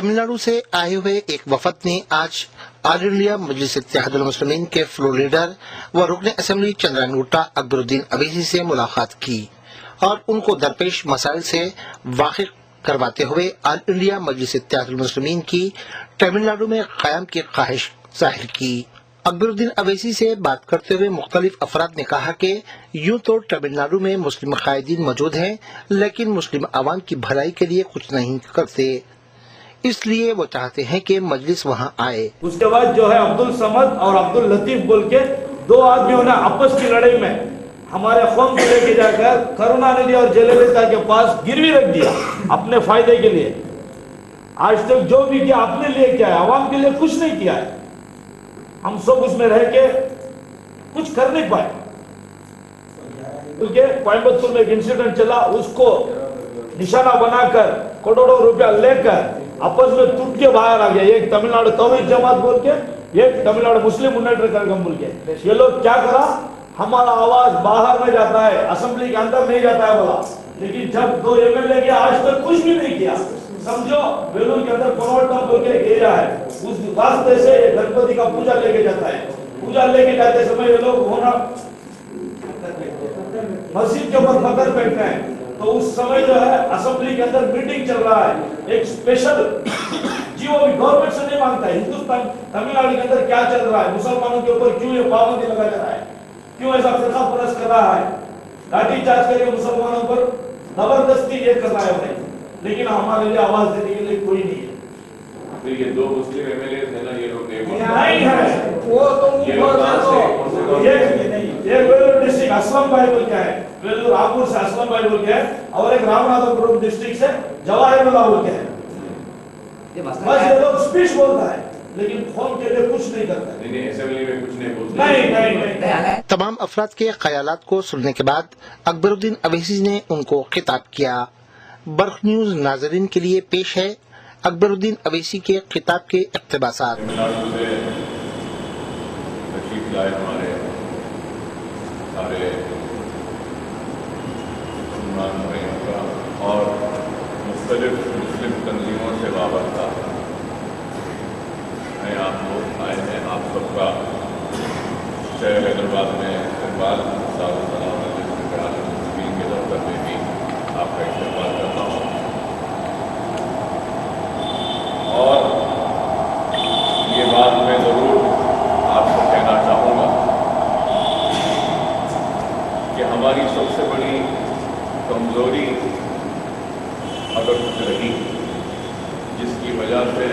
तमिल नाडु से आए हुए एक वफद ने आज ऑल इंडिया मजलिस इत्तेहादुल मुस्लिमीन के फ्लोर लीडर व रुकन असेंबली चंद्रानगुट्टा अकबरुद्दीन अवैसी से मुलाकात की और उनको दरपेश मसाइल से वाकिफ करवाते हुए ऑल इंडिया मजलिस इत्तेहादुल मुस्लिमीन की तमिलनाडु में क़याम की ख्वाहिश जाहिर की। अकबरुद्दीन अवैसी से बात करते हुए मुख्तलिफ अफराद ने कहा कि यूं तो तमिलनाडु में मुस्लिम कायदीन मौजूद हैं, लेकिन मुस्लिम आवाम की भलाई के लिए कुछ नहीं करते, इसलिए वो चाहते हैं कि मजलिस वहां आए। उसके बाद जो है अब्दुल समद और अब्दुल लतीफ बोल के दो आदमियों ने आपस की लड़ाई में हमारे कौम को लेके जाकर करुणानिधि और जयललिता के पास गिरवी रख दिया अपने फायदे के लिए। आज तक जो भी किया अपने लिए किया है, आवाम के लिए कुछ नहीं किया है। हम सब उसमें रह के कुछ कर नहीं पाए। क्योंकि कोयम्बतूर में एक इंसिडेंट चला, उसको निशाना बनाकर करोड़ों रुपया लेकर आपस में टूट के बाहर आ गया। एक तमिलनाडु तौहीद जमात बोल के, एक तमिलनाडु मुस्लिम मुन्नेटर कळगम बोल के। ये लोग क्या करा, हमारा आवाज बाहर में जाता है, असेंबली के अंदर नहीं जाता है बोला। लेकिन जब दो एमएलए गया, आज तक कुछ भी नहीं किया। समझो वेलूर के अंदर कोनोटम बोल के एरिया है, उस रास्ते से गणपति का पूजा लेके जाता है। पूजा लेके जाते समय ये लोग होना मस्जिद के ऊपर पत्थर फेंकते हैं। तो उस समय जो है असेंबली के अंदर मीटिंग चल रहा है, एक स्पेशल जीओ भी गवर्नमेंट से नहीं मांगता है। हिंदुस्तान तमिलनाडु के अंदर क्या चल रहा है, मुसलमानों के ऊपर क्यों ये पाबंदी लगा जा रहा है, क्यों ऐसा फिरका परस्त कर रहा है, लाठी चार्ज करके मुसलमानों पर जबरदस्ती ये कर रहा है भाई। लेकिन हमारे लिए आवाज देने के लिए कोई नहीं है। तो ये दो मुस्लिम एमएलए है ना, ये लोग नहीं है वो तो ये वेलूर डिस्ट्रिक्ट असलम भाई बोल के है, वेलूर रामपुर से असलम भाई बोल के है, और एक रामनाथपुरम डिस्ट्रिक्ट से जवाहिरुल्लाह बोल के है। बस ये लोग स्पीच बोलता है लेकिन फोन के लिए कुछ नहीं करता। नहीं, असेंबली में कुछ नहीं बोलते। नहीं। तमाम अफराद के ख्यालात को सुनने के बाद अकबरुद्दीन अवैसी ने उनको खिताब किया। बर्क न्यूज नाजरीन के लिए पेश है अकबरुद्दीन अवैसी के खिताब के इक़्तिबासात। तमिलनाडु से तशरीफ लाए हमारे सारे मुसलमान भाइयों का और मुख्तलिफ मुस्लिम तंजीमों से वाबस्ता हैं आप लोग आए हैं। आप सबका शहर हैदराबाद में इकबाल सलाम के दफ्तर में भी आपका इस्तेमाल करता हूँ। और ये बात मैं ज़रूर आपको कहना चाहूँगा कि हमारी सबसे बड़ी कमज़ोरी अगर कुछ रही जिसकी वजह से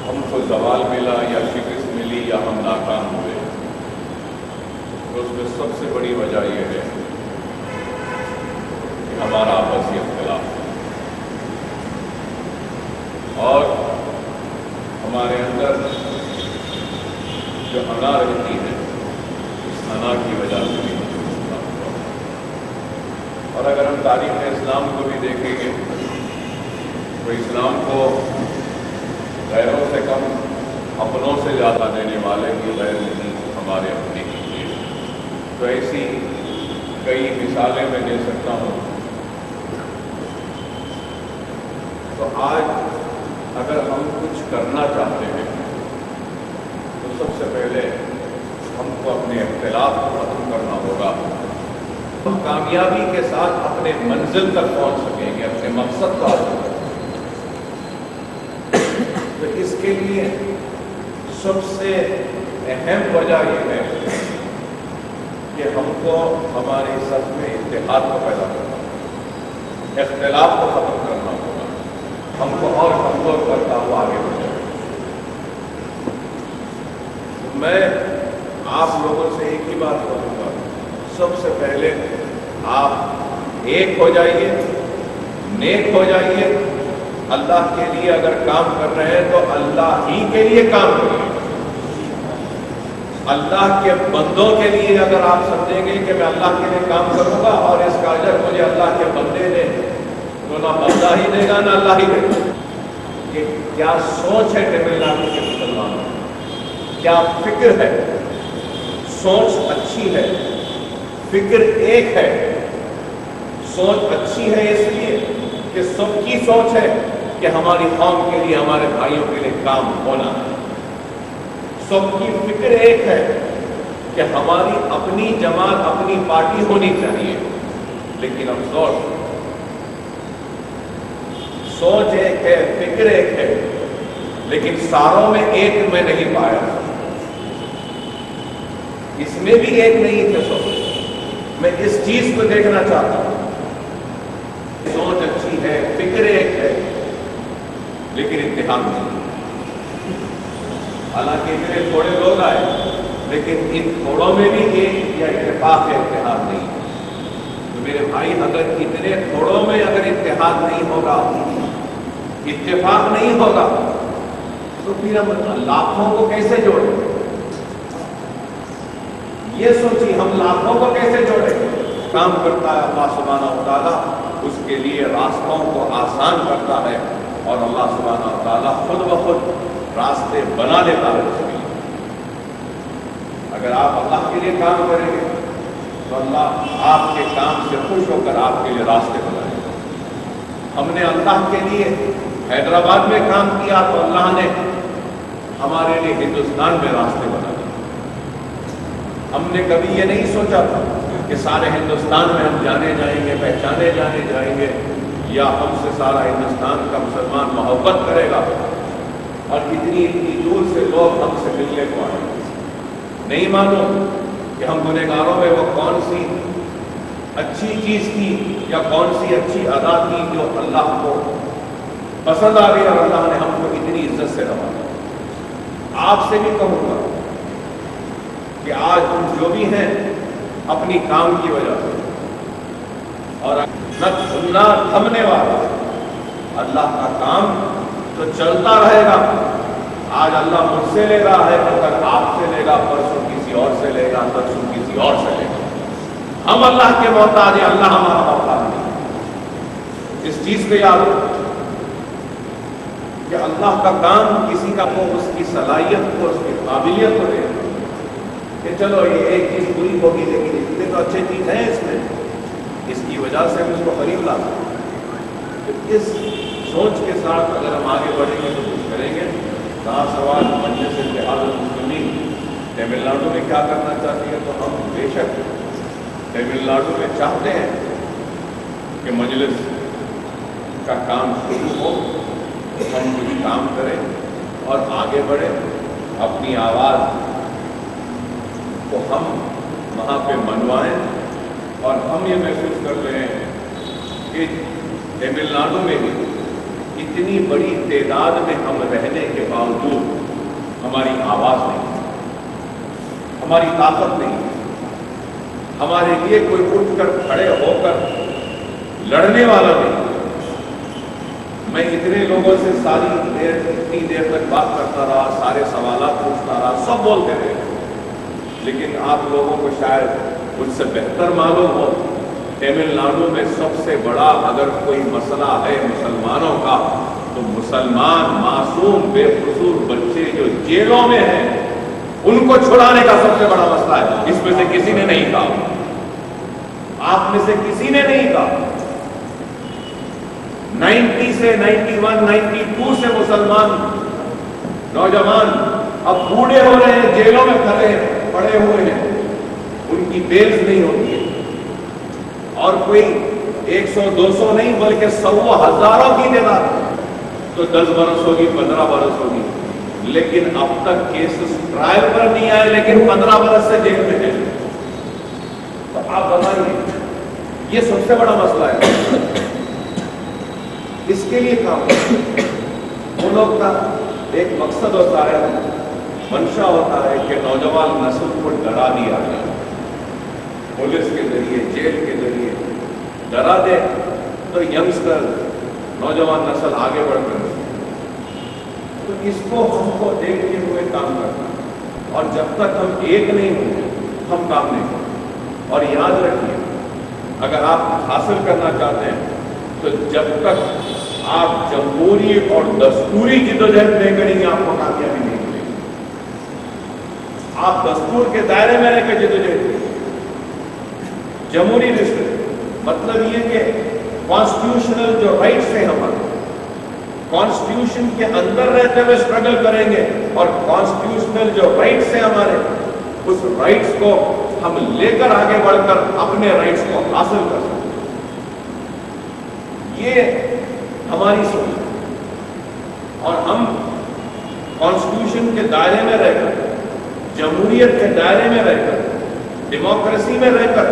हमको ज़वाल मिला या शिकस्त मिली या हम नाकाम हुए, तो उसमें सबसे बड़ी वजह यह है कि हमारा आपसी इख्तिलाफ है और हमारे अंदर जो अना रहती है उस अना की वजह से भी इख्तिलाफ हुआ। और अगर हम तारीख़ इस्लाम को भी देखेंगे तो इस्लाम को गैरों से कम अपनों से ज़्यादा देने वाले की गैर नहीं हमारे अपने की चीज़। तो ऐसी कई मिसालें मैं दे सकता हूँ। तो आज अगर हम कुछ करना चाहते हैं तो सबसे पहले हमको अपने इख्तिलाफ को ख़त्म करना होगा। तो कामयाबी के साथ अपने मंजिल तक पहुँच सकेंगे, अपने मकसद को हासिल कर सकेंगे। तो इसके लिए सबसे अहम वजह यह है कि हमको हमारे सफ में इत्तेहाद को पैदा करना होगा, इख्तिलाफ को ख़त्म करना होगा, हमको और कमज़ोर करता हुआ आगे बढ़े। मैं आप लोगों से एक ही बात कहूँगा, सबसे पहले आप एक हो जाइए, नेक हो जाइए। अल्लाह के लिए अगर काम कर रहे हैं तो अल्लाह ही के लिए काम करिए। अल्लाह के बंदों के लिए अगर आप समझेंगे कि मैं अल्लाह के लिए काम करूंगा और इसका अजर मुझे अल्लाह के बंदे ने, तो ना बंदा ही देगा ना अल्लाह ही देगा। ये क्या सोच है तमिलनाडु के मुसलमानों की, क्या फिक्र है। सोच अच्छी है, फिक्र एक है। सोच अच्छी है इसलिए کہ سب کی سوچ ہے کہ ہماری قوم کے لیے، ہمارے بھائیوں کے لیے کام ہونا ہے. سب کی فکر ایک ہے کہ ہماری اپنی جماعت، اپنی پارٹی ہونی چاہیے. لیکن افسوس، سوچ ایک ہے، فکر ایک ہے، لیکن ساروں میں ایک میں نہیں پایا. اس میں بھی ایک نہیں تھے سوچ. میں اس چیز کو دیکھنا چاہتا ہوں. سوچ اچھی ہے، فکر ایک ہے، لیکن اتحاد نہیں. حالانکہ اتنے تھوڑے لوگ آئے، لیکن ان تھوڑوں میں بھی ایک یا اتفاق ہے، اتحاد نہیں. تو میرے بھائی، اگر اتنے تھوڑوں میں اگر اتحاد نہیں ہوگا، اتفاق نہیں ہوگا، تو پھر ہم لاکھوں کو کیسے جوڑیں؟ یہ سوچیے، ہم لاکھوں کو کیسے جوڑیں؟ کام کرتا ہے اللہ سبحانہ و تعالیٰ، اس کے لیے راستوں کو آسان کرتا ہے، اور اللہ سبحانہ و تعالیٰ خود بخود راستے بنا دیتا ہے اس کے لیے. اگر آپ اللہ کے لیے کام کریں گے تو اللہ آپ کے کام سے خوش ہو کر آپ کے لیے راستے بنائے گا. ہم نے اللہ کے لیے حیدرآباد میں کام کیا تو اللہ نے ہمارے لیے ہندوستان میں راستے بنائے. ہم نے کبھی یہ نہیں سوچا تھا کہ سارے ہندوستان میں ہم جانے جائیں گے، پہچانے جانے جائیں گے، یا ہم سے سارا ہندوستان کا مسلمان محبت کرے گا اور اتنی دور سے لوگ ہم سے ملنے کو آئیں گے. نہیں معلوم کہ ہم گنہگاروں میں وہ کون سی اچھی چیز تھی یا کون سی اچھی ادا تھی جو اللہ کو پسند آ گئی اور اللہ نے ہم کو اتنی عزت سے نوازا. آپ سے بھی کہوں گا کہ آج ہم جو بھی ہیں اپنی کام کی وجہ سے، اور نہ تھمنے والا اللہ کا کام تو چلتا رہے گا. آج اللہ مجھ سے لے رہا ہے، اگر آپ سے لے گا، پرسوں کسی اور سے لے گا، پرسوں کسی اور سے لے گا. ہم اللہ کے محتاج ہیں، اللہ ہمارا محتاج نہیں. اس چیز کو یاد رکھو کہ اللہ کا کام کسی کا کو اس کی صلاحیت کو، اس کی قابلیت کو دے کہ چلو یہ ایک چیز بری ہوگی لیکن اتنے تو اچھے چیز ہیں اس میں، اس کی وجہ سے ہم اس کو قریب لا سکتے. اس سوچ کے ساتھ اگر ہم آگے بڑھیں گے تو کچھ کریں گے. کہاں سوال مجلس اتحاد المسلمین تمل ناڈو میں کیا کرنا چاہتی ہے، تو ہم بے شک تمل ناڈو میں چاہتے ہیں کہ مجلس کا کام شروع ہو، ہم کچھ کام کریں اور آگے بڑھیں. اپنی آواز کو ہم وہاں پہ منوائیں. اور ہم یہ محسوس کر رہے ہیں کہ تمل ناڈو میں بھی اتنی بڑی تعداد میں ہم رہنے کے باوجود ہماری آواز نہیں، ہماری طاقت نہیں، ہمارے لیے کوئی اٹھ کر کھڑے ہو کر لڑنے والا نہیں. میں اتنے لوگوں سے اتنی دیر تک بات کرتا رہا، سارے سوالات پوچھتا رہا، سب بولتے رہے، لیکن آپ لوگوں کو شاید مجھ سے بہتر معلوم ہو، تمل ناڈو میں سب سے بڑا اگر کوئی مسئلہ ہے مسلمانوں کا تو مسلمان معصوم بے قصور بچے جو جیلوں میں ہیں ان کو چھڑانے کا سب سے بڑا مسئلہ ہے. اس میں سے کسی نے نہیں کہا، آپ میں سے کسی نے نہیں کہا. 90 سے 91 92 سے مسلمان نوجوان اب بوڑھے ہو رہے ہیں، جیلوں میں پڑے ہوئے ہیں، ان کی بیلز نہیں ہوتی ہے. اور کوئی 100 200 نہیں بلکہ 100 ہزاروں کی تعداد، تو 10 برس ہوگی، 15 برس ہوگی، لیکن اب تک کیسز ٹرائل پر نہیں آئے، لیکن 15 برس سے جیل میں ہیں. تو آپ بتائیے، یہ سب سے بڑا مسئلہ ہے. اس کے لیے کام وہ لوگ کا ایک مقصد ہوتا ہے، منشا ہوتا ہے کہ نوجوان نسل کو ڈرا دیا جائے، پولیس کے ذریعے، جیل کے ذریعے ڈرا دے تو ینگسٹر نوجوان نسل آگے بڑھ کر. تو اس کو ہم کو دیکھتے ہوئے کام کرنا ہے. اور جب تک ہم ایک نہیں ہوں گے ہم کام نہیں کریں. اور یاد رکھیے، اگر آپ حاصل کرنا چاہتے ہیں تو جب تک آپ جمہوری اور دستوری جدوجہد نہیں کریں گے آپ کو کامیابی نہیں ملے گی. آپ دستور کے دائرے میں رہ کے جدوجہد کریں. جمہوری رشتے مطلب یہ کہ कॉन्स्टिट्यूशनल जो राइट्स है हमारे, कॉन्स्टिट्यूशन के अंदर रहते हुए स्ट्रगल करेंगे और कॉन्स्टिट्यूशनल जो राइट्स हैं हमारे, उस राइट्स को हम लेकर आगे बढ़कर अपने राइट्स को हासिल कर सकते हैं। ये हमारी सोच है और हम कॉन्स्टिट्यूशन के दायरे में रहकर, जमहूरियत के दायरे में रहकर, डेमोक्रेसी में रहकर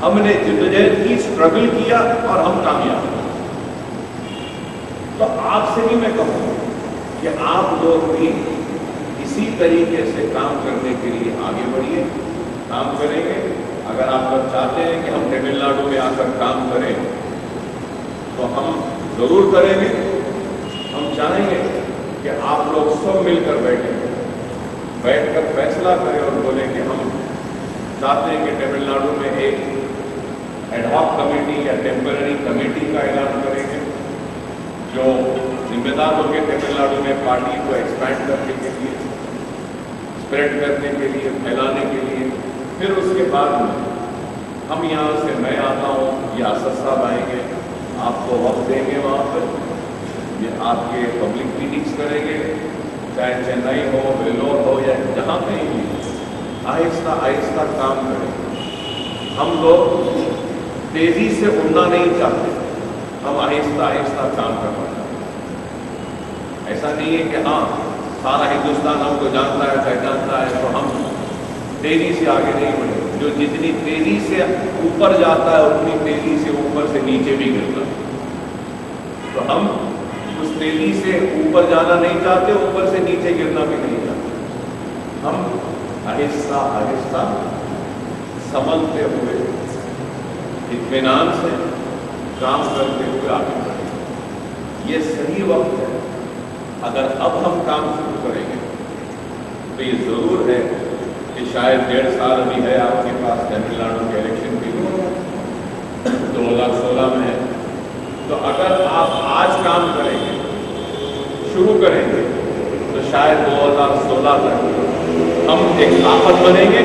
हमने जिद्दोजहद की, स्ट्रगल किया और हम कामयाब हुए। तो आपसे भी मैं कहूँगा कि आप लोग भी इसी तरीके से काम करने के लिए आगे बढ़िए, काम करेंगे। अगर आप लोग चाहते हैं कि हम तमिलनाडु में आकर काम करें तो हम जरूर करेंगे। हम चाहेंगे कि आप लोग सब मिलकर बैठकर फैसला करें और बोलें कि हम चाहते हैं कि तमिलनाडु में एक एडहॉक कमेटी या टेम्पररी कमेटी का ऐलान करेंगे जो जिम्मेदार होंगे तमिलनाडु में पार्टी को एक्सपैंड करने के लिए, स्प्रेड करने के लिए, फैलाने के लिए। फिर उसके बाद में हम यहाँ से, मैं आता हूँ या असद साहब आएंगे, आपको वक्त देंगे, वहाँ पर ये आपके पब्लिक मीटिंग्स करेंगे, चाहे चेन्नई हो, वेल्लोर हो या जहाँ कहीं भी, आहिस्ता आहिस्ता काम करेंगे। हम लोग तेजी से उड़ना नहीं चाहते, हम आहिस्ता आहिस्ता काम करना चाहते हैं। ऐसा नहीं है कि हाँ सारा हिंदुस्तान हमको जानता है, पहचानता है तो हम तेजी से आगे नहीं बढ़ेंगे। जो जितनी तेजी से ऊपर जाता है उतनी तेजी से ऊपर से नीचे भी गिरता है। तो हम उस तेजी से ऊपर जाना नहीं चाहते, ऊपर से नीचे गिरना भी नहीं चाहते। हम आहिस्ता आहिस्ता संभलते हुए, इत्मीनान से काम करते हुए आगे बढ़ेंगे। ये सही वक्त है। अगर अब हम काम शुरू करेंगे तो ये जरूर है कि शायद 1.5 साल अभी है आपके पास तमिलनाडु के इलेक्शन के लिए, 2016 में है। तो अगर आप आज काम करेंगे, शुरू करेंगे, तो शायद 2016 तक हम एक ताकत बनेंगे